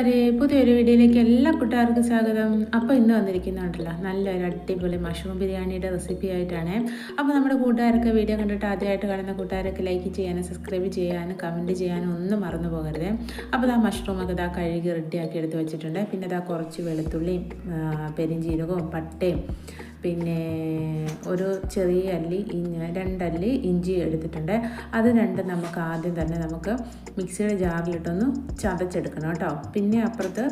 കൂട്ടുകാരെ, പുതിയൊരു വീഡിയോയിലേക്ക് എല്ലാ കൂട്ടുകാർക്കും സ്വാഗതം. അപ്പോൾ ഇന്ന് വന്നിരിക്കുന്നുണ്ടല്ലോ നല്ലൊരു അടിപൊളി മഷ്റൂം ബിരിയാണിയുടെ റെസിപ്പി ആയിട്ടാണ്. അപ്പോൾ നമ്മുടെ കൂട്ടുകാരൊക്കെ വീഡിയോ കണ്ടിട്ട് ആദ്യമായിട്ട് കാണുന്ന കൂട്ടുകാരൊക്കെ ലൈക്ക് ചെയ്യാനും സബ്സ്ക്രൈബ് ചെയ്യാനും കമൻറ്റ് ചെയ്യാനും ഒന്നും മറന്നു പോകരുത്. അപ്പോൾ ഇതാ മഷ്റൂമൊക്കെ ഇതാ കഴുകി റെഡിയാക്കി എടുത്ത് വെച്ചിട്ടുണ്ട്. പിന്നെ ഇതാ കുറച്ച് വെളുത്തുള്ളിയും പെരിഞ്ചീരകവും പട്ടയും പിന്നെ ഒരു ചെറിയ അല്ലി രണ്ടല്ലി ഇഞ്ചി എടുത്തിട്ടുണ്ട്. അത് രണ്ടും നമുക്ക് ആദ്യം തന്നെ നമുക്ക് മിക്സിയുടെ ജാറിലിട്ടൊന്ന് ചതച്ചെടുക്കണം കേട്ടോ. പിന്നെ അപ്പുറത്ത്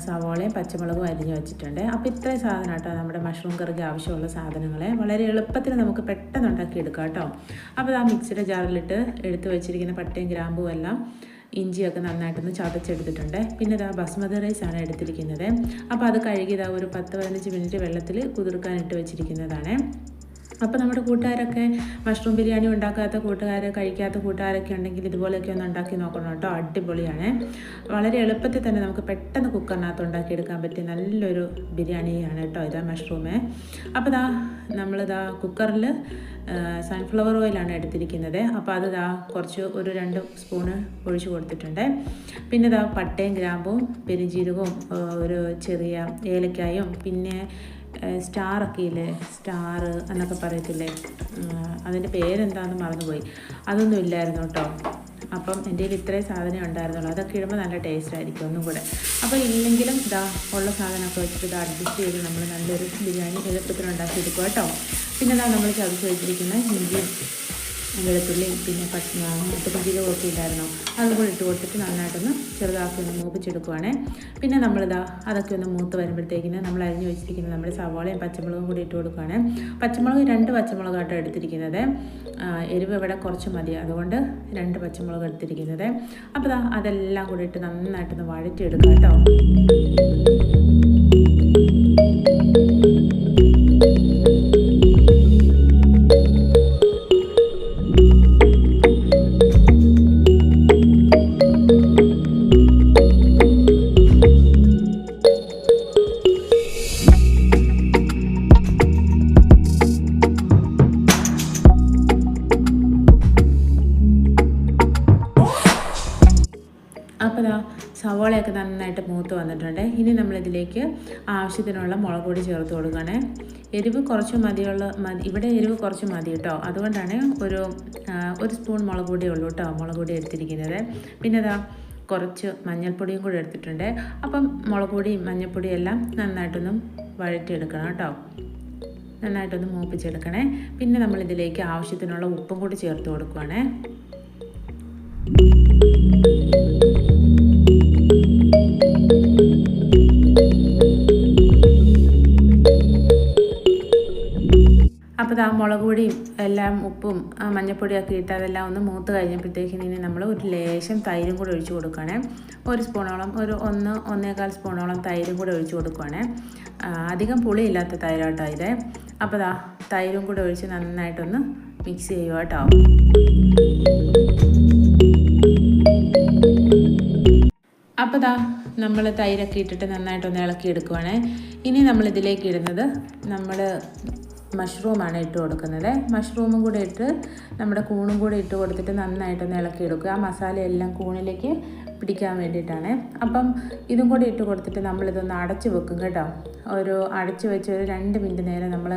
സവാളയും പച്ചമുളകും അരിഞ്ഞ് വെച്ചിട്ടുണ്ട്. അപ്പോൾ ഇത്രയും സാധനം കേട്ടോ നമ്മുടെ മഷ്റൂം കറിക്ക് ആവശ്യമുള്ള സാധനങ്ങളെ വളരെ എളുപ്പത്തിൽ നമുക്ക് പെട്ടെന്ന് ഉണ്ടാക്കിയെടുക്കാം കേട്ടോ. അപ്പോൾ ആ മിക്സിയുടെ ജാറിലിട്ട് എടുത്ത് വെച്ചിരിക്കുന്ന പട്ടയും ഗ്രാമ്പും എല്ലാം ഇഞ്ചിയൊക്കെ നന്നായിട്ടൊന്ന് ചതച്ചെടുത്തിട്ടുണ്ട്. പിന്നെ ഇതാ ബസ്മതി റൈസാണ് എടുത്തിരിക്കുന്നത്. അപ്പോൾ അത് കഴുകി ഇതാ ഒരു 10-15 മിനിറ്റ് വെള്ളത്തിൽ കുതിർക്കാനിട്ട് വെച്ചിരിക്കുന്നതാണ്. അപ്പോൾ നമ്മുടെ കൂട്ടുകാരൊക്കെ മഷ്റൂം ബിരിയാണി ഉണ്ടാക്കാത്ത കൂട്ടുകാർ, കഴിക്കാത്ത കൂട്ടുകാരൊക്കെ ഉണ്ടെങ്കിൽ ഇതുപോലെയൊക്കെ ഒന്ന് ഉണ്ടാക്കി നോക്കണം കേട്ടോ. അടിപൊളിയാണ്. വളരെ എളുപ്പത്തിൽ തന്നെ നമുക്ക് പെട്ടെന്ന് കുക്കറിനകത്ത് ഉണ്ടാക്കിയെടുക്കാൻ പറ്റിയ നല്ലൊരു ബിരിയാണിയാണ് കേട്ടോ ഇതാ മഷ്റൂമ്. അപ്പോൾ ഇതാ നമ്മളിതാ കുക്കറിൽ സൺഫ്ലവർ ഓയിലാണ് എടുത്തിരിക്കുന്നത്. അപ്പോൾ അത് കുറച്ച് ഒരു 2 സ്പൂണ് ഒഴിച്ച് കൊടുത്തിട്ടുണ്ട്. പിന്നെ ഇതാ പട്ടയും ഗ്രാമ്പും പെരിഞ്ചീരകവും ഒരു ചെറിയ ഏലക്കായും പിന്നെ സ്റ്റാറൊക്കെ ഇല്ലേ, സ്റ്റാർ എന്നൊക്കെ പറയത്തില്ലേ, അതിൻ്റെ പേരെന്താണെന്ന് മറന്നുപോയി, അതൊന്നും ഇല്ലായിരുന്നു കേട്ടോ. അപ്പം എൻ്റെ കയ്യിൽ ഇത്രയും സാധനം ഉണ്ടായിരുന്നുള്ളൂ. അതൊക്കെ ഇടുമ്പോൾ നല്ല ടേസ്റ്റ് ആയിരിക്കും ഒന്നും കൂടെ. അപ്പോൾ ഇല്ലെങ്കിലും ഇതാ ഉള്ള സാധനമൊക്കെ വെച്ചിട്ട് ഇത് അഡ്ജസ്റ്റ് ചെയ്ത് നമ്മൾ നല്ലൊരു ബിരിയാണി എളുപ്പത്തിൽ ഉണ്ടാക്കിയെടുക്കുക കേട്ടോ. പിന്നെ ഇതാ നമ്മൾ ചതച്ച് വെച്ചിരിക്കുന്ന ഇഞ്ചിയും വെളുത്തുള്ളിയും പിന്നെ പച്ചമുളകൊക്കെ ഇല്ലായിരുന്നു, അതും കൂടി ഇട്ട് കൊടുത്തിട്ട് നന്നായിട്ടൊന്ന് ചെറുതാക്കി ഒന്ന് മൂപ്പിച്ചെടുക്കുവാണേ. പിന്നെ നമ്മളിതാ അതൊക്കെ ഒന്ന് മൂത്ത് വരുമ്പോഴത്തേക്കിന് നമ്മൾ അരിഞ്ഞ് വെച്ചിരിക്കുന്നത് നമ്മുടെ സവാളയും പച്ചമുളകും കൂടി ഇട്ട് കൊടുക്കുകയാണ്. പച്ചമുളക് 2 പച്ചമുളകാട്ടോ എടുത്തിരിക്കുന്നത്. എരിവ് ഇവിടെ കുറച്ച് മതി, അതുകൊണ്ട് 2 പച്ചമുളക് എടുത്തിരിക്കുന്നത്. അപ്പോൾ അതെല്ലാം കൂടി ഇട്ട് നന്നായിട്ടൊന്ന് വഴറ്റിയെടുക്കാം കേട്ടോ. അപ്പോൾ സവാളയൊക്കെ നന്നായിട്ട് മൂത്ത് വന്നിട്ടുണ്ട്. ഇനി നമ്മളിതിലേക്ക് ആവശ്യത്തിനുള്ള മുളക് പൊടി ചേർത്ത് കൊടുക്കുകയാണ്. എരിവ് കുറച്ച് ഇവിടെ എരിവ് കുറച്ച് മതി കേട്ടോ. അതുകൊണ്ടാണ് ഒരു സ്പൂൺ മുളക് പൊടിയേ ഉള്ളൂ കേട്ടോ മുളക് പൊടി എടുത്തിരിക്കുന്നത്. പിന്നെ കുറച്ച് മഞ്ഞൾപ്പൊടിയും കൂടി എടുത്തിട്ടുണ്ട്. അപ്പം മുളക് പൊടിയും മഞ്ഞൾപ്പൊടിയും എല്ലാം നന്നായിട്ടൊന്ന് വഴറ്റിയെടുക്കണം കേട്ടോ. നന്നായിട്ടൊന്ന് മൂപ്പിച്ചെടുക്കണേ. പിന്നെ നമ്മളിതിലേക്ക് ആവശ്യത്തിനുള്ള ഉപ്പും കൂടി ചേർത്ത് കൊടുക്കുകയാണ്. അപ്പോൾ മുളക് പൊടിയും എല്ലാം ഉപ്പും മഞ്ഞൾപ്പൊടിയൊക്കെ ഇട്ട് അതെല്ലാം ഒന്ന് മൂത്ത് കഴിഞ്ഞപ്പോഴത്തേക്കിന് ഇനി നമ്മൾ ഒരു ലേശം തൈരും കൂടി ഒഴിച്ച് കൊടുക്കുകയാണ്. 1 സ്പൂണോളം, ഒരു 1-1.25 സ്പൂണോളം തൈരും കൂടി ഒഴിച്ച് കൊടുക്കുകയാണ്. അധികം പുളിയില്ലാത്ത തൈരാട്ടോ ഇത്. അപ്പോൾ തൈരും കൂടി ഒഴിച്ച് നന്നായിട്ടൊന്ന് മിക്സ് ചെയ്യുക കേട്ടോ. അപ്പോൾ നമ്മൾ തൈരൊക്കെ ഇട്ടിട്ട് നന്നായിട്ടൊന്ന് ഇളക്കിയെടുക്കുവാണ്. ഇനി നമ്മളിതിലേക്ക് ഇടുന്നത് നമ്മൾ മഷ്റൂമാണ് ഇട്ട് കൊടുക്കുന്നത്. മഷ്റൂമും കൂടെ ഇട്ട് നമ്മുടെ കൂണും കൂടെ ഇട്ട് കൊടുത്തിട്ട് നന്നായിട്ടൊന്ന് ഇളക്കിയെടുക്കുക. ആ മസാലയെല്ലാം കൂണിലേക്ക് പിടിക്കാൻ വേണ്ടിയിട്ടാണ്. അപ്പം ഇതും കൂടി ഇട്ട് കൊടുത്തിട്ട് നമ്മളിതൊന്ന് അടച്ച് വെക്കും കേട്ടോ. അടച്ച് വെച്ച് ഒരു 2 മിനിറ്റ് നേരം നമ്മൾ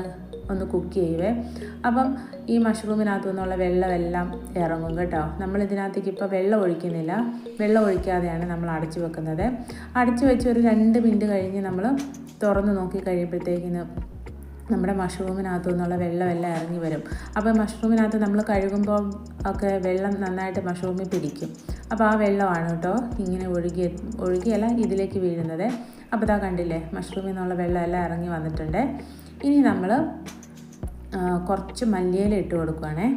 ഒന്ന് കുക്ക് ചെയ്യുവേ. അപ്പം ഈ മഷ്റൂമിനകത്തു നിന്നുള്ള വെള്ളമെല്ലാം ഇറങ്ങും കേട്ടോ. നമ്മളിതിനകത്തേക്ക് ഇപ്പോൾ വെള്ളം ഒഴിക്കുന്നില്ല, വെള്ളം ഒഴിക്കാതെയാണ് നമ്മൾ അടച്ച് വെക്കുന്നത്. അടച്ച് വെച്ച് ഒരു 2 മിനിറ്റ് കഴിഞ്ഞ് നമ്മൾ തുറന്ന് നോക്കി കഴിയുമ്പോഴത്തേക്കിന് നമ്മുടെ മഷ്റൂമിനകത്തു നിന്നുള്ള വെള്ളമെല്ലാം ഇറങ്ങി വരും. അപ്പോൾ മഷ്റൂമിനകത്ത് നമ്മൾ കഴുകുമ്പോൾ ഒക്കെ വെള്ളം നന്നായിട്ട് മഷ്റൂമിൽ പിടിക്കും. അപ്പോൾ ആ വെള്ളമാണ് കേട്ടോ ഇങ്ങനെ ഒഴുകിയല്ല ഇതിലേക്ക് വീഴുന്നത്. അപ്പോൾ കണ്ടില്ലേ, മഷ്റൂമിൽ നിന്നുള്ള വെള്ളമെല്ലാം ഇറങ്ങി വന്നിട്ടുണ്ട്. ഇനി നമ്മൾ കുറച്ച് മല്ലിയില ഇട്ട് കൊടുക്കുകയാണേ.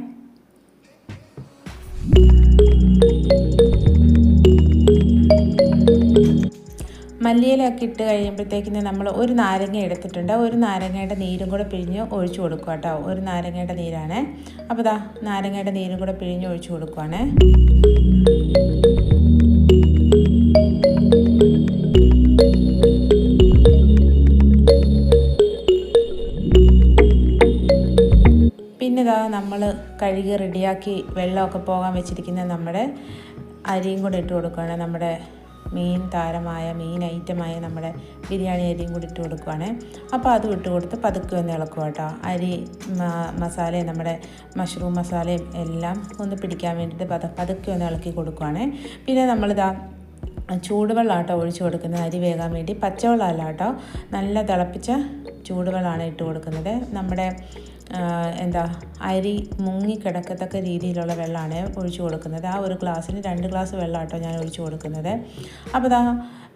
മല്ലിയിലൊക്കെ ഇട്ട് കഴിയുമ്പോഴത്തേക്കിന് നമ്മൾ ഒരു നാരങ്ങ എടുത്തിട്ടുണ്ട്. ഒരു നാരങ്ങയുടെ നീരും കൂടെ പിഴിഞ്ഞ് ഒഴിച്ചു കൊടുക്കുക കേട്ടോ. ഒരു നാരങ്ങയുടെ നീരാണ്. അപ്പോൾ നാരങ്ങയുടെ നീരും കൂടെ പിഴിഞ്ഞ് ഒഴിച്ചു കൊടുക്കുകയാണ്. പിന്നെ നമ്മൾ കഴുകി റെഡിയാക്കി വെള്ളമൊക്കെ പോകാൻ വെച്ചിരിക്കുന്ന നമ്മുടെ അരിയും കൂടെ ഇട്ട് കൊടുക്കുകയാണ്. നമ്മുടെ മെയിൻ താരമായ മെയിൻ ഐറ്റമായ നമ്മുടെ ബിരിയാണി അരിയും കൂടി ഇട്ട് കൊടുക്കുവാണ്. അപ്പോൾ അതും ഇട്ട് കൊടുത്ത് പതുക്കെ ഒന്ന് ഇളക്കുക കേട്ടോ. അരി മസാലയും നമ്മുടെ മഷ്റൂം മസാലയും എല്ലാം ഒന്ന് പിടിക്കാൻ വേണ്ടിയിട്ട് പതുക്കെ ഒന്ന് ഇളക്കി കൊടുക്കുവാണ്. പിന്നെ നമ്മളിതാ ചൂടുവെള്ളം ആട്ടോ ഒഴിച്ച് കൊടുക്കുന്നത്, അരി വേകാൻ വേണ്ടി. പച്ചവെള്ളമല്ല കേട്ടോ, നല്ല തിളപ്പിച്ച ചൂടുവെള്ളമാണ് ഇട്ട് കൊടുക്കുന്നത്. നമ്മുടെ അരി മുങ്ങിക്കിടക്കത്തക്ക രീതിയിലുള്ള വെള്ളമാണ് ഒഴിച്ച് കൊടുക്കുന്നത്. ആ ഒരു ഗ്ലാസ്സിന് 2 ഗ്ലാസ് വെള്ളം കേട്ടോ ഞാൻ ഒഴിച്ച് കൊടുക്കുന്നത്. അപ്പോൾ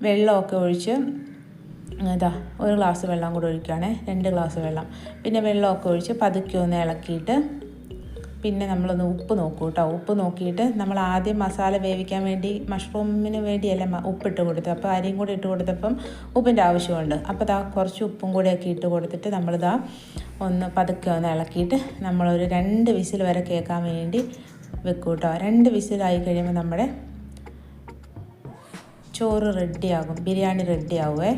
വെള്ളമൊക്കെ ഒഴിച്ച് ഒരു ഗ്ലാസ് വെള്ളം കൂടെ ഒഴിക്കുകയാണ്, 2 ഗ്ലാസ് വെള്ളം. പിന്നെ വെള്ളമൊക്കെ ഒഴിച്ച് പതുക്കെ ഒന്ന് ഇളക്കിയിട്ട് പിന്നെ നമ്മളൊന്ന് ഉപ്പ് നോക്കൂ കേട്ടോ. ഉപ്പ് നോക്കിയിട്ട് നമ്മൾ ആദ്യം മസാല വേവിക്കാൻ വേണ്ടി മഷ്റൂമിന് വേണ്ടിയല്ല ഉപ്പിട്ട് കൊടുത്തത്, അപ്പോൾ അരിയും കൂടി ഇട്ട് കൊടുത്തപ്പം ഉപ്പിൻ്റെ ആവശ്യമുണ്ട്. അപ്പോൾ കുറച്ച് ഉപ്പും കൂടെയൊക്കെ ഇട്ട് കൊടുത്തിട്ട് ഒന്ന് പതുക്കെ ഒന്ന് ഇളക്കിയിട്ട് നമ്മളൊരു 2 വിസിൽ വരെ കേൾക്കാൻ വേണ്ടി വെക്കും കേട്ടോ. 2 വിസിലായി കഴിയുമ്പോൾ നമ്മുടെ ചോറ് റെഡിയാകും, ബിരിയാണി റെഡിയാവുമേ.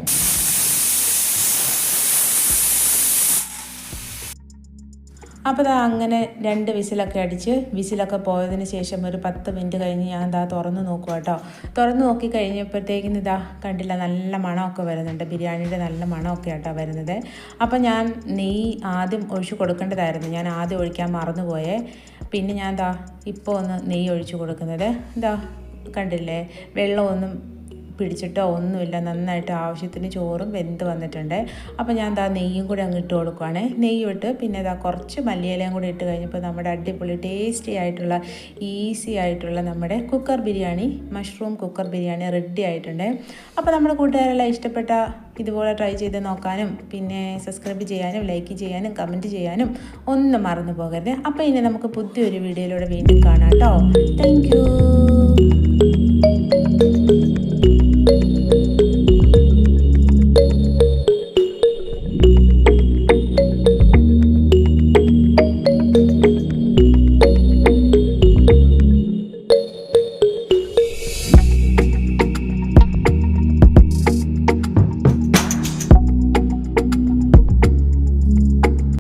അപ്പോൾ അങ്ങനെ 2 വിസിലൊക്കെ അടിച്ച് വിസിലൊക്കെ പോയതിന് ശേഷം ഒരു 10 മിനിറ്റ് കഴിഞ്ഞ് ഞാൻ തുറന്ന് നോക്കുക കേട്ടോ. തുറന്ന് നോക്കി കഴിഞ്ഞപ്പോഴത്തേക്കിന് കണ്ടില്ല, നല്ല മണമൊക്കെ വരുന്നുണ്ട്, ബിരിയാണിയുടെ നല്ല മണമൊക്കെ ആട്ടോ വരുന്നത്. അപ്പോൾ ഞാൻ നെയ്യ് ആദ്യം ഒഴിച്ച് കൊടുക്കേണ്ടതായിരുന്നു, ഞാൻ ആദ്യം ഒഴിക്കാൻ മറന്നുപോയേ. പിന്നെ ഞാൻ ഇപ്പോൾ ഒന്ന് നെയ്യ് ഒഴിച്ച് കൊടുക്കുന്നത്. കണ്ടില്ലേ, വെള്ളമൊന്നും പിടിച്ചിട്ടോ ഒന്നുമില്ല, നന്നായിട്ട് ആവശ്യത്തിന് ചോറും വെന്ത് വന്നിട്ടുണ്ട്. അപ്പോൾ ഞാൻ നെയ്യും കൂടി അങ്ങ് ഇട്ട് കൊടുക്കുവാണ്. നെയ്യ് ഇട്ട് പിന്നെ കുറച്ച് മല്ലിയിലയും കൂടി ഇട്ട് കഴിഞ്ഞപ്പോൾ നമ്മുടെ അടിപൊളി ടേസ്റ്റി ആയിട്ടുള്ള ഈസി ആയിട്ടുള്ള നമ്മുടെ cooker biryani, mushroom cooker biryani ready ആയിട്ടുണ്ട്. അപ്പോൾ നമ്മുടെ കൂട്ടുകാരെല്ലാം ഇഷ്ടപ്പെട്ട ഇതുപോലെ ട്രൈ ചെയ്ത് നോക്കാനും പിന്നെ സബ്സ്ക്രൈബ് ചെയ്യാനും ലൈക്ക് ചെയ്യാനും കമൻറ്റ് ചെയ്യാനും ഒന്നും മറന്നു പോകരുത്. അപ്പോൾ ഇനി നമുക്ക് പുതിയൊരു വീഡിയോയിലൂടെ വീണ്ടും കാണാം കേട്ടോ. Thank you.